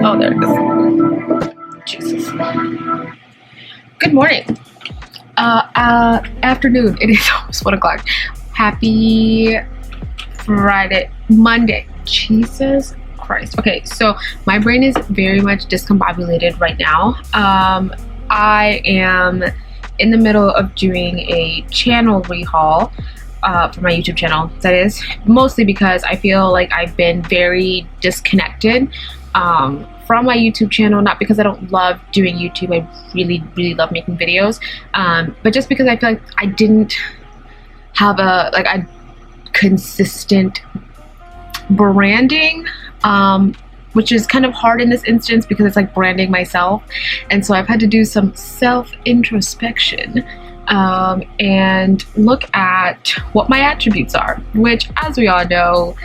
Oh, there it is. Jesus. Good morning. Afternoon. It is almost 1 o'clock. Happy Monday. Jesus Christ. Okay, so my brain is very much discombobulated right now. I am in the middle of doing a channel rehaul for my YouTube channel. That is mostly because I feel like I've been very disconnected from my YouTube channel, not because I don't love doing YouTube. I really love making videos, but just because I feel like I didn't have a consistent branding, which is kind of hard in this instance because it's like branding myself. And so I've had to do some self-introspection and look at what my attributes are, which, as we all know,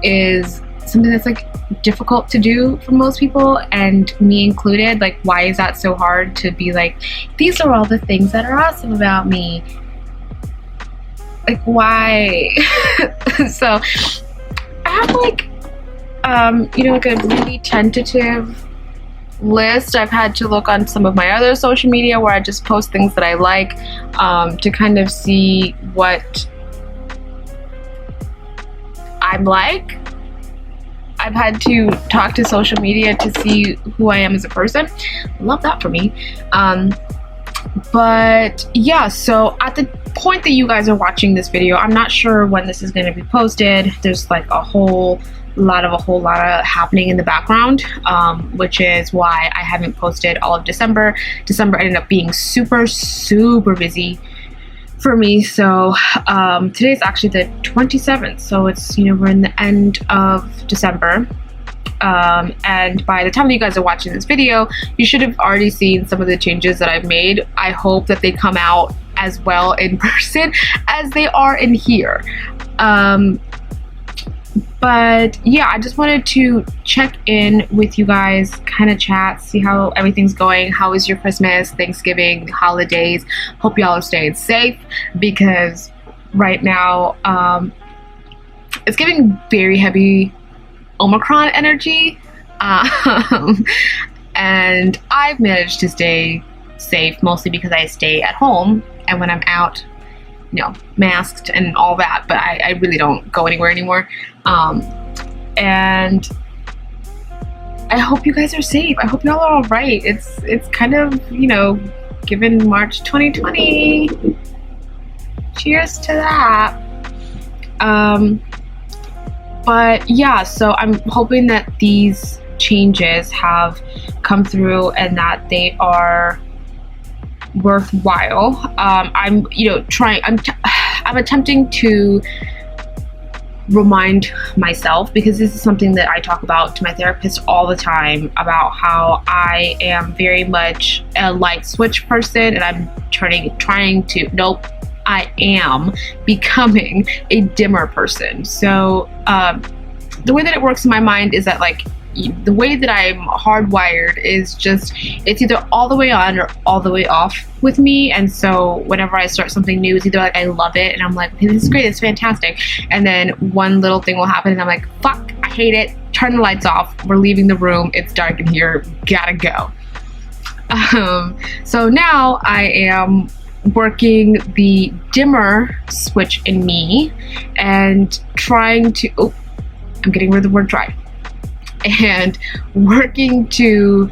is something that's like difficult to do for most people, and me included. Like, why is that so hard to be like, these are all the things that are awesome about me? Like, why? So I have like like a really tentative list. I've had to look on some of my other social media where I just post things that I like, to kind of see what I'm like. I've had to talk to social media to see who I am as a person. Love that for me. But yeah, so at the point that you guys are watching this video, I'm not sure when this is going to be posted. There's like a whole lot of happening in the background, which is why I haven't posted all of December. December ended up being super busy for me. So today's actually the 27th, so it's, we're in the end of December, and by the time that you guys are watching this video, you should have already seen some of the changes that I've made. I hope that they come out as well in person as they are in here. But yeah, I just wanted to check in with you guys, kind of chat, see how everything's going. How was your Christmas, Thanksgiving, holidays? Hope y'all are staying safe, because right now it's giving very heavy Omicron energy, and I've managed to stay safe mostly because I stay at home, and when I'm out, masked and all that, but I really don't go anywhere anymore. And I hope you guys are safe. I hope y'all are all right. It's kind of, given March 2020. Cheers to that. But yeah, so I'm hoping that these changes have come through and that they are worthwhile. I'm attempting to remind myself, because this is something that I talk about to my therapist all the time, about how I am very much a light switch person, and I'm I am becoming a dimmer person. So the way that it works in my mind is that, like, the way that I'm hardwired is just, it's either all the way on or all the way off with me. And so whenever I start something new, it's either like I love it and I'm like, okay, this is great, it's fantastic, and then one little thing will happen and I'm like, fuck, I hate it, turn the lights off, we're leaving the room, it's dark in here, gotta go. So now I am working the dimmer switch in me and trying to, I'm getting rid of the word try, and working to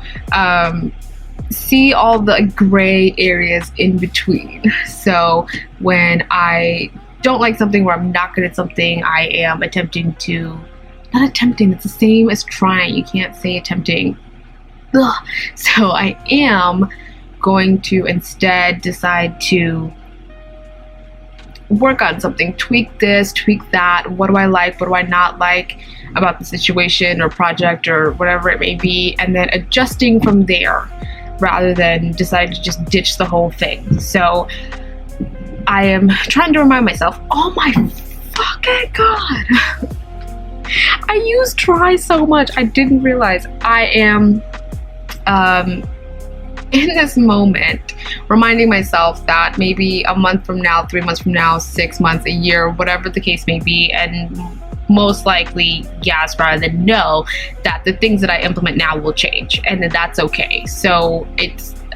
see all the gray areas in between. So when I don't like something, or I'm not good at something, I am attempting to, not attempting, it's the same as trying, you can't say attempting. Ugh. So I am going to instead decide to work on something, tweak this, tweak that. What do I like? What do I not like about the situation or project or whatever it may be? And then adjusting from there rather than deciding to just ditch the whole thing. So I am trying to remind myself, oh my fucking God. I use try so much. I didn't realize I am in this moment reminding myself that maybe a month from now, 3 months from now, 6 months, a year, whatever the case may be, and most likely yes rather than no, that the things that I implement now will change, and then that's okay. So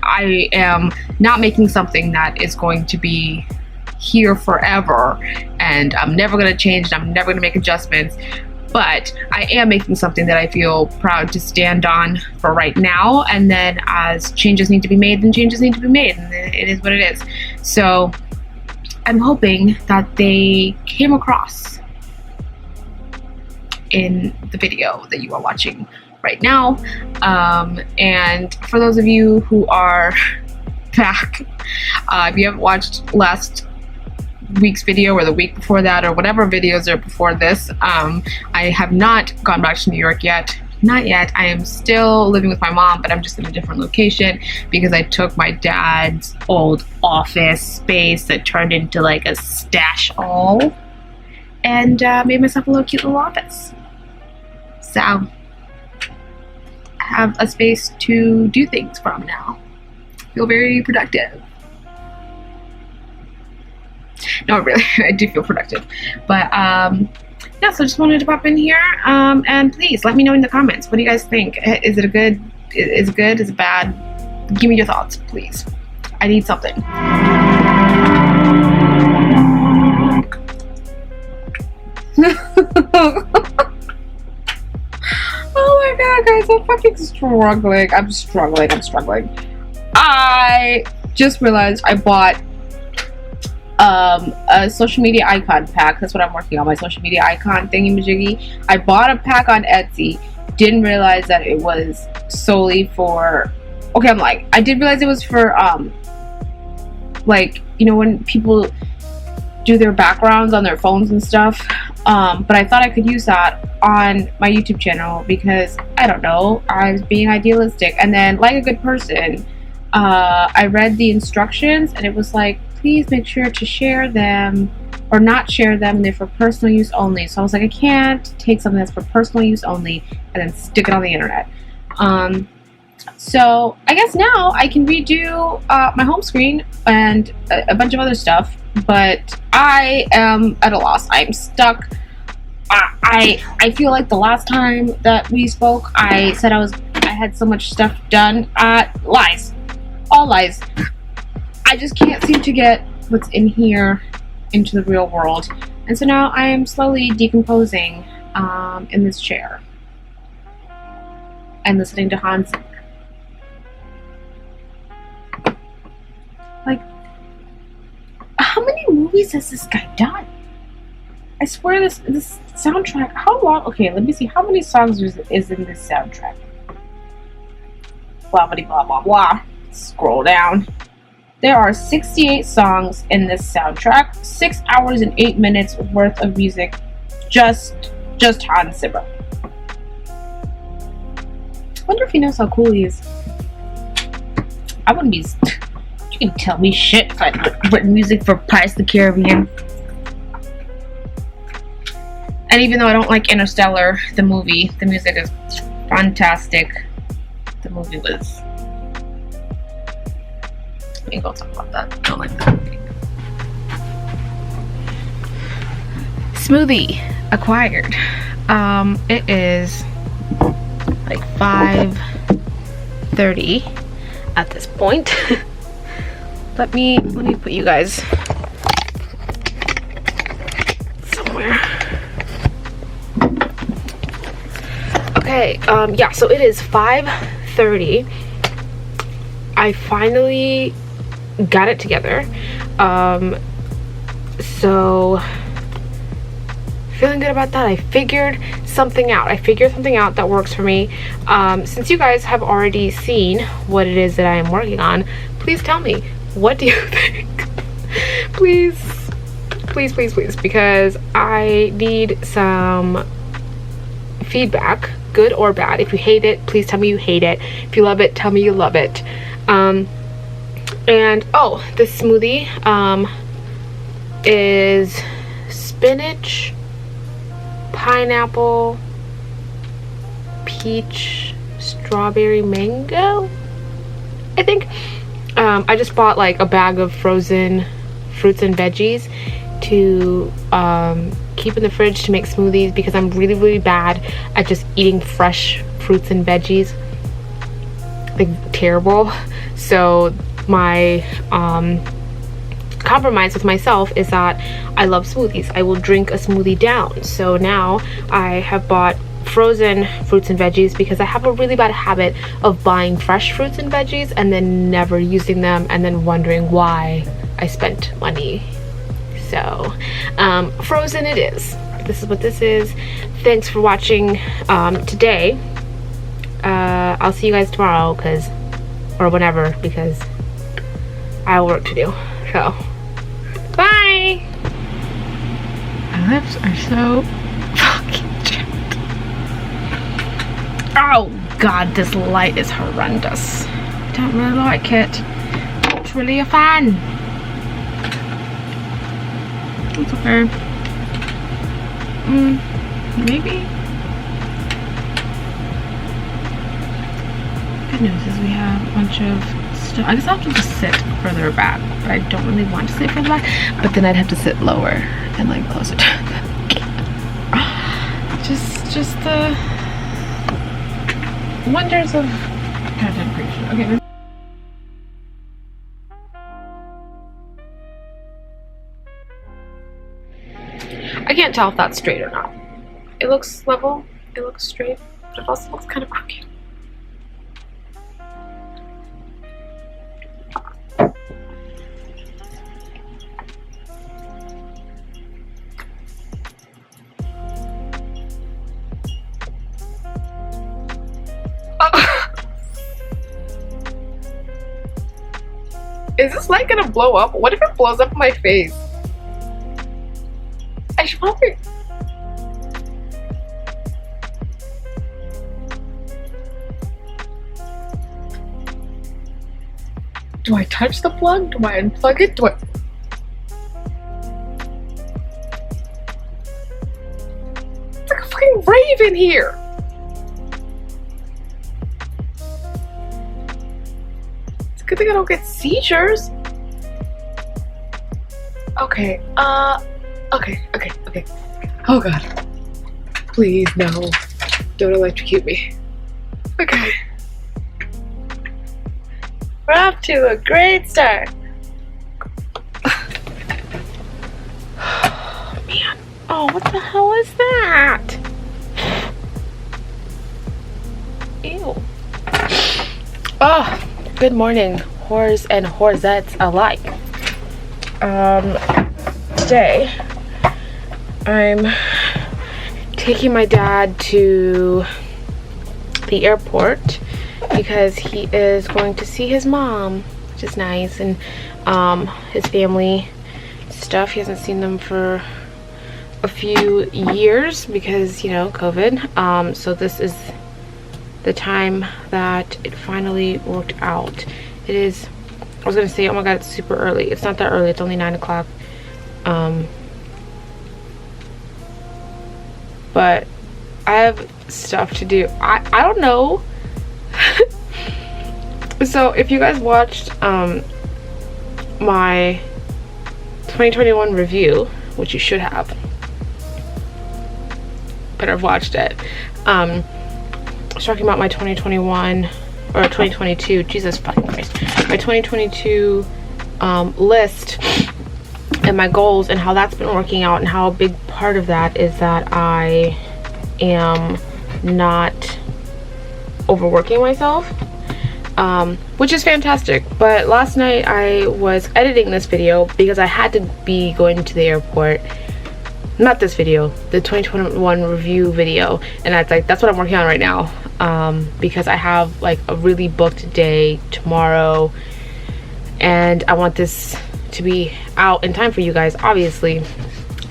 I am not making something that is going to be here forever, and I'm never going to change, and I'm never going to make adjustments. But I am making something that I feel proud to stand on for right now, and then as changes need to be made, then changes need to be made, and it is what it is. So I'm hoping that they came across in the video that you are watching right now. And for those of you who are back, if you haven't watched last week's video or the week before that or whatever videos are before this, I have not gone back to New York yet. Not yet. I am still living with my mom, but I'm just in a different location because I took my dad's old office space that turned into like a stash hall and made myself a little cute little office. So I have a space to do things from now. Feel very productive. No, really, I do feel productive. But yeah, so just wanted to pop in here, and please let me know in the comments. What do you guys think? Is it good? Is it good? Is it bad? Give me your thoughts, please. I need something. Oh my god, guys, I'm fucking struggling. I'm struggling. I just realized I bought a social media icon pack. That's what I'm working on, my social media icon thingy-majiggy. I bought a pack on Etsy. Didn't realize that it was solely for, okay, I'm like, I did realize it was for like, you know, when people do their backgrounds on their phones and stuff, but I thought I could use that on my YouTube channel because, I don't know, I was being idealistic. And then, like a good person, I read the instructions and it was like, please make sure to share them or not share them, they're for personal use only. So I was like, I can't take something that's for personal use only and then stick it on the internet. So I guess now I can redo my home screen and a bunch of other stuff, but I am at a loss. I'm stuck. I feel like the last time that we spoke, I said I had so much stuff done. Lies. All lies. I just can't seem to get what's in here into the real world. And so now I am slowly decomposing in this chair and listening to Hans Zimmer. Like, how many movies has this guy done? I swear this soundtrack, how long? Okay, let me see. How many songs is in this soundtrack? Blah, blah, blah, blah, blah. Scroll down. There are 68 songs in this soundtrack, 6 hours and 8 minutes worth of music, just Hans Zimmer. I wonder if he knows how cool he is. I wouldn't be. You can tell me shit if I'd written music for Pirates of the Caribbean. And even though I don't like Interstellar, the movie, the music is fantastic. The movie was. We ain't gonna talk about that. I don't like that movie. Smoothie acquired. It is like 5:30 at this point. let me put you guys somewhere. Okay, yeah, so it is 5:30. I finally got it together. So feeling good about that. I figured something out that works for me. Since you guys have already seen what it is that I am working on, please tell me, what do you think? please, because I need some feedback, good or bad. If you hate it, please tell me you hate it. If you love it, tell me you love it. And oh, this smoothie is spinach, pineapple, peach, strawberry, mango, I think. I just bought like a bag of frozen fruits and veggies to keep in the fridge to make smoothies because I'm really bad at just eating fresh fruits and veggies, like terrible. So my compromise with myself is that I love smoothies. I will drink a smoothie down. So now I have bought frozen fruits and veggies because I have a really bad habit of buying fresh fruits and veggies and then never using them and then wondering why I spent money. So frozen it is. This is what this is. Thanks for watching today. I'll see you guys tomorrow or whenever, because I have work to do. So bye. My lips are so fucking chapped. Oh god, this light is horrendous. I don't really like it. Not really a fan. It's okay. Maybe. Good news is we have a bunch of stuff. I guess I'll have to just sit further back, but I don't really want to sit further back. But then I'd have to sit lower and like closer to the camera. Just the wonders of content creation. Okay. I can't tell if that's straight or not. It looks level, it looks straight, but it also looks kind of crooked. Is this light gonna blow up? What if it blows up in my face? I should probably... Do I touch the plug? Do I unplug it? Do I... It's like a fucking rave in here! It's a good thing I don't get seizures. Okay, okay. Oh god. Please, no. Don't electrocute me. Okay. We're off to a great start. Oh, man. Oh, what the hell is that? Ew. Oh, good morning, whores and whorezettes alike. Today, I'm taking my dad to the airport because he is going to see his mom, which is nice, and his family stuff. He hasn't seen them for a few years because, you know, COVID. So this is the time that it finally worked out. It is, I was gonna say, oh my god, it's super early. It's not that early, it's only 9 o'clock. But I have stuff to do. I don't know. So if you guys watched my 2021 review, which you should have, better have watched it. I was talking about my 2021 or 2022, Jesus fucking Christ, my 2022 list and my goals and how that's been working out, and how a big part of that is that I am not overworking myself, which is fantastic. But last night I was editing this video because I had to be going to the airport. Not this video, the 2021 review video, and that's what I'm working on right now, because I have like a really booked day tomorrow and I want this to be out in time for you guys, obviously.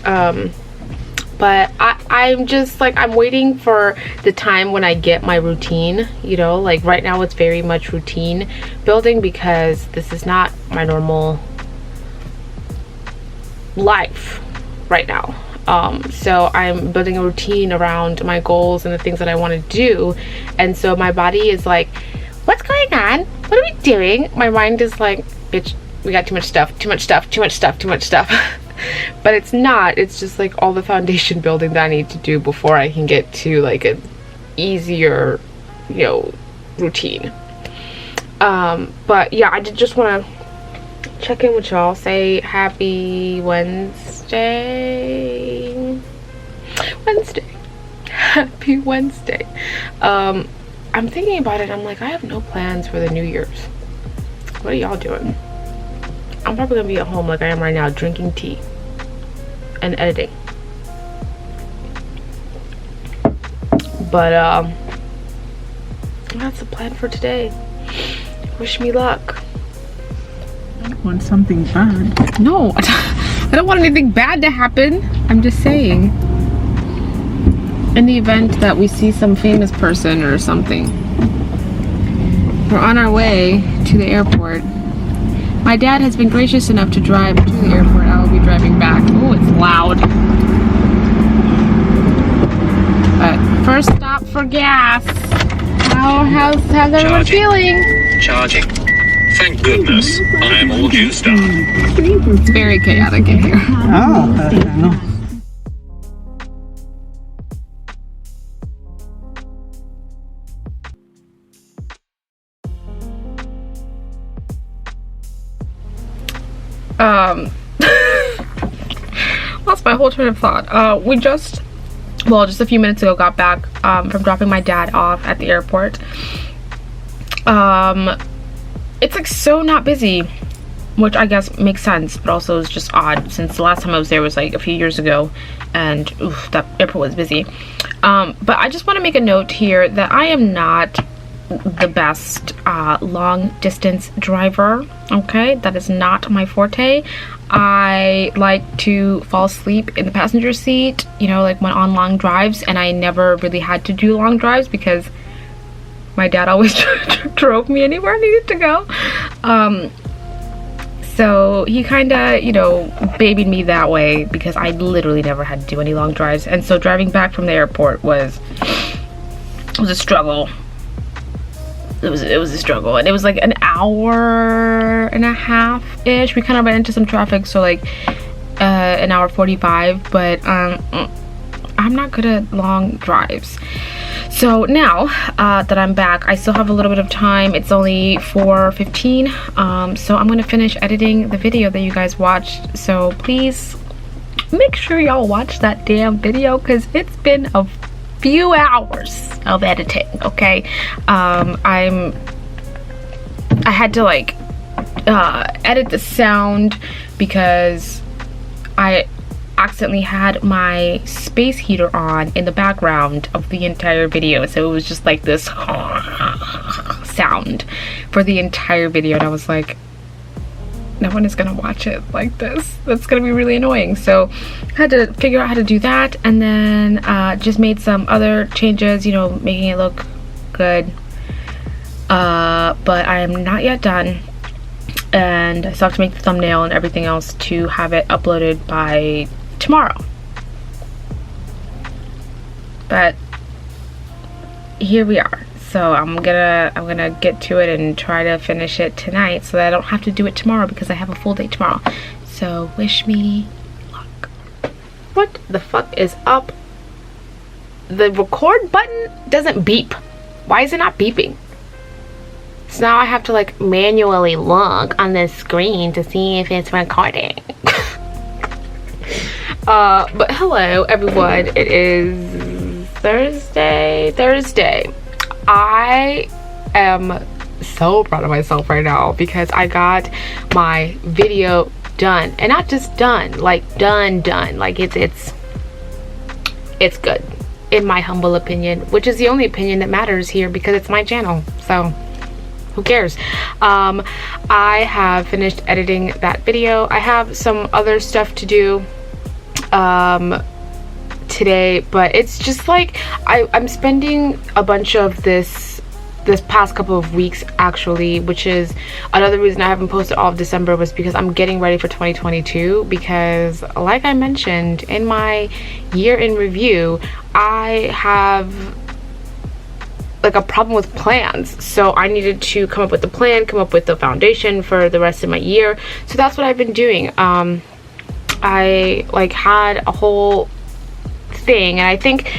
But I'm just like, I'm waiting for the time when I get my routine, you know, like right now it's very much routine building because this is not my normal life right now. So I'm building a routine around my goals and the things that I want to do, and so my body is like, what's going on? What are we doing? My mind is like, bitch, we got too much stuff. but it's not. It's just like all the foundation building that I need to do before I can get to like an easier, you know, routine. But yeah, I did just want to check in with y'all, say happy Wednesday. Happy Wednesday. I'm thinking about it. I'm like, I have no plans for the New Year's. What are y'all doing? I'm probably gonna be at home like I am right now, drinking tea and editing. But that's the plan for today. Wish me luck. I don't want something bad. No, I don't want anything bad to happen. I'm just saying. In the event that we see some famous person or something. We're on our way to the airport. My dad has been gracious enough to drive to the airport. I will be driving back. Oh, it's loud. But first stop for gas. How's everyone feeling? Charging. Thank goodness. I am all juiced up. It's very chaotic in here. Oh, no. Lost my whole train of thought. We just a few minutes ago got back from dropping my dad off at the airport. It's like so not busy, which I guess makes sense, but also is just odd since the last time I was there was like a few years ago, and oof, that airport was busy. But I just want to make a note here that I am not the best long distance driver. Okay, that is not my forte. I like to fall asleep in the passenger seat, you know, like when on long drives, and I never really had to do long drives because my dad always drove me anywhere I needed to go. So he kind of, you know, babied me that way because I literally never had to do any long drives. And so driving back from the airport was a struggle. It was a struggle, and it was like an hour and a half ish. We kind of ran into some traffic, so like an hour 45, but I'm not good at long drives. So now that I'm back, I still have a little bit of time. It's only 4:15, so I'm gonna finish editing the video that you guys watched. So please make sure y'all watch that damn video because it's been a few hours of editing. Okay, I had to like edit the sound because I accidentally had my space heater on in the background of the entire video, so it was just like this sound for the entire video, and I was like, no one is gonna watch it like this. That's gonna be really annoying. So I had to figure out how to do that, and then just made some other changes, you know, making it look good, but I am not yet done, and I still have to make the thumbnail and everything else to have it uploaded by tomorrow. But here we are. So I'm gonna get to it and try to finish it tonight so that I don't have to do it tomorrow because I have a full day tomorrow. So wish me luck. What the fuck is up? The record button doesn't beep. Why is it not beeping? So now I have to like manually look on the screen to see if it's recording. But hello everyone, it is Thursday. I am so proud of myself right now because I got my video done, and not just done, like done, like it's good in my humble opinion, which is the only opinion that matters here because it's my channel, so who cares. I have finished editing that video. I have some other stuff to do today, but it's just like I'm spending a bunch of this past couple of weeks actually, which is another reason I haven't posted all of December, was because I'm getting ready for 2022, because like I mentioned in my year in review, I have like a problem with plans, so I needed to come up with a plan, come up with the foundation for the rest of my year. So that's what I've been doing. I like had a whole thing, and I think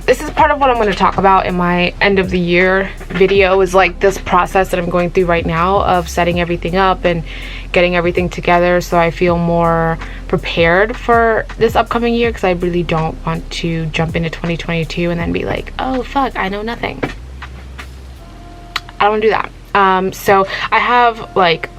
this is part of what I'm going to talk about in my end of the year video, is like this process that I'm going through right now of setting everything up and getting everything together so I feel more prepared for this upcoming year, because I really don't want to jump into 2022 and then be like, oh fuck, I know nothing. I don't want to do that. So I have like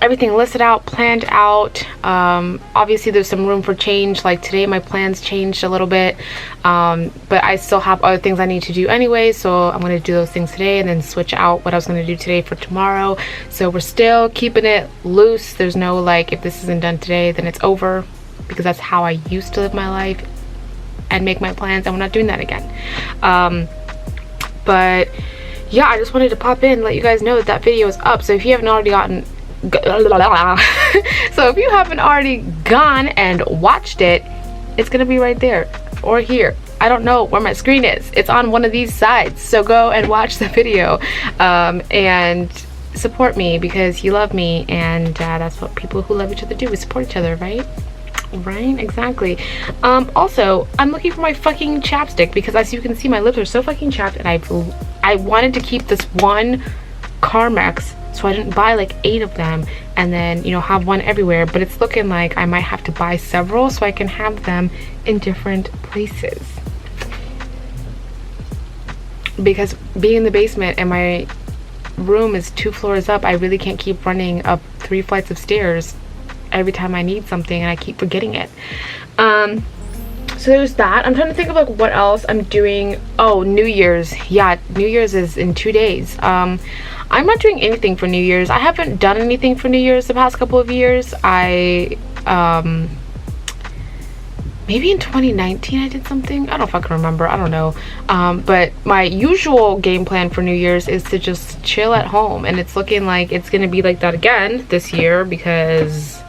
everything listed out, planned out. Obviously there's some room for change. Like today my plans changed a little bit, but I still have other things I need to do anyway, so I'm going to do those things today and then switch out what I was going to do today for tomorrow. So we're still keeping it loose. There's no like, if this isn't done today then it's over, because that's how I used to live my life and make my plans, and we're not doing that again. But yeah, I just wanted to pop in, let you guys know that that video is up. So if you haven't already so if you haven't already gone and watched it, it's gonna be right there or here. I don't know where my screen is. It's on one of these sides, so go and watch the video and support me, because you love me, and that's what people who love each other do, is support each other, right? Right, exactly. Also, I'm looking for my fucking chapstick, because as you can see my lips are so fucking chapped, and I wanted to keep this one Carmex, so I didn't buy like 8 of them and then, you know, have one everywhere. But it's looking like I might have to buy several so I can have them in different places, because being in the basement and my room is 2 floors up, I really can't keep running up 3 flights of stairs every time I need something, and I keep forgetting it. So there's that. I'm trying to think of like what else I'm doing. Oh, New Year's. Yeah, New Year's is in 2 days. I'm not doing anything for New Year's. I haven't done anything for New Year's the past couple of years. I maybe in 2019 I did something. I don't fucking remember. I don't know. But my usual game plan for New Year's is to just chill at home, and it's looking like it's gonna be like that again this year, because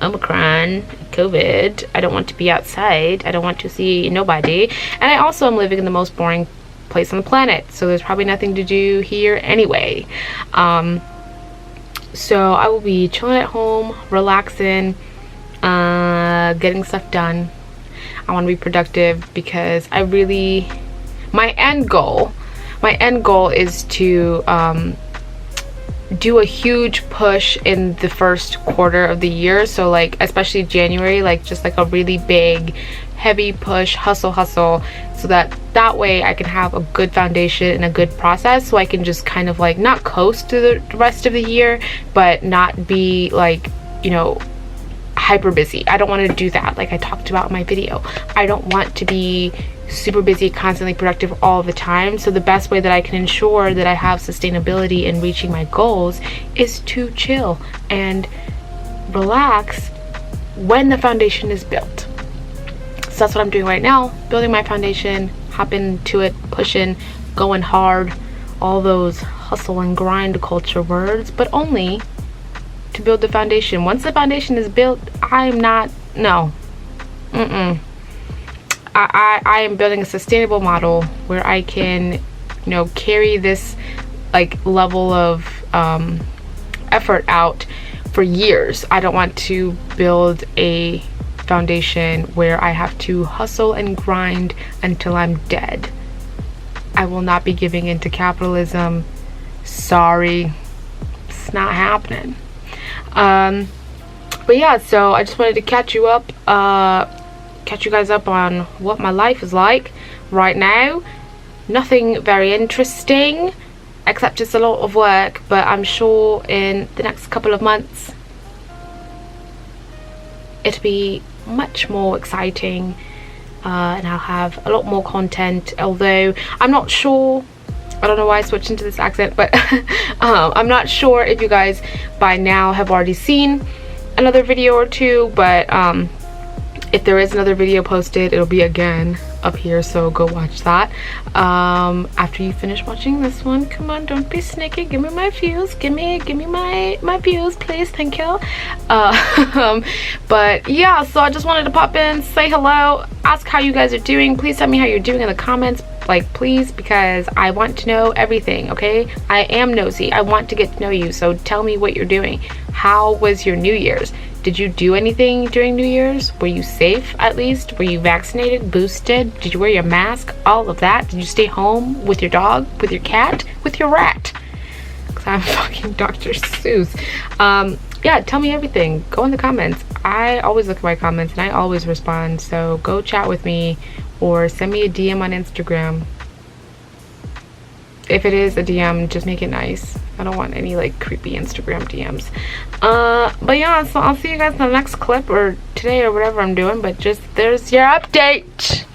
Omicron, COVID, I don't want to be outside, I don't want to see nobody, and I also am living in the most boring place on the planet, so there's probably nothing to do here anyway. So I will be chilling at home, relaxing, getting stuff done. I want to be productive, because I really, my end goal is to do a huge push in the first quarter of the year, so like especially January, like just like a really big heavy push, hustle, so that way I can have a good foundation and a good process, so I can just kind of like not coast to the rest of the year, but not be like, you know, hyper busy. I don't want to do that, like I talked about in my video. I don't want to be super busy, constantly productive all the time. So the best way that I can ensure that I have sustainability in reaching my goals is to chill and relax when the foundation is built. So that's what I'm doing right now, building my foundation, hopping to it, pushing, going hard, all those hustle and grind culture words, but only to build the foundation. Once the foundation is built, I'm not, no, I am building a sustainable model where I can, you know, carry this like level of effort out for years. I don't want to build a foundation where I have to hustle and grind until I'm dead. I will not be giving into capitalism. Sorry, it's not happening. But yeah, so I just wanted to catch you guys up on what my life is like right now. Nothing very interesting, except just a lot of work, but I'm sure in the next couple of months it'll be much more exciting, and I'll have a lot more content. Although I'm not sure, I don't know why I switched into this accent, but I'm not sure if you guys by now have already seen another video or two, but if there is another video posted, it'll be again up here, so go watch that after you finish watching this one. Come on, don't be sneaky, give me my views, give me my views, please, thank you. But yeah, so I just wanted to pop in, say hello, ask how you guys are doing. Please tell me how you're doing in the comments, like, please, because I want to know everything. Okay, I am nosy, I want to get to know you, so tell me what you're doing. How was your New Year's? Did you do anything during New Year's? Were you safe at least? Were you vaccinated, boosted? Did you wear your mask? All of that? Did you stay home with your dog, with your cat, with your rat? Because I'm fucking Dr. Seuss. Yeah, tell me everything. Go in the comments. I always look at my comments and I always respond. So go chat with me or send me a DM on Instagram. If it is a DM, just make it nice. I don't want any like creepy Instagram DMs. But yeah, so I'll see you guys in the next clip or today or whatever I'm doing. But just there's your update.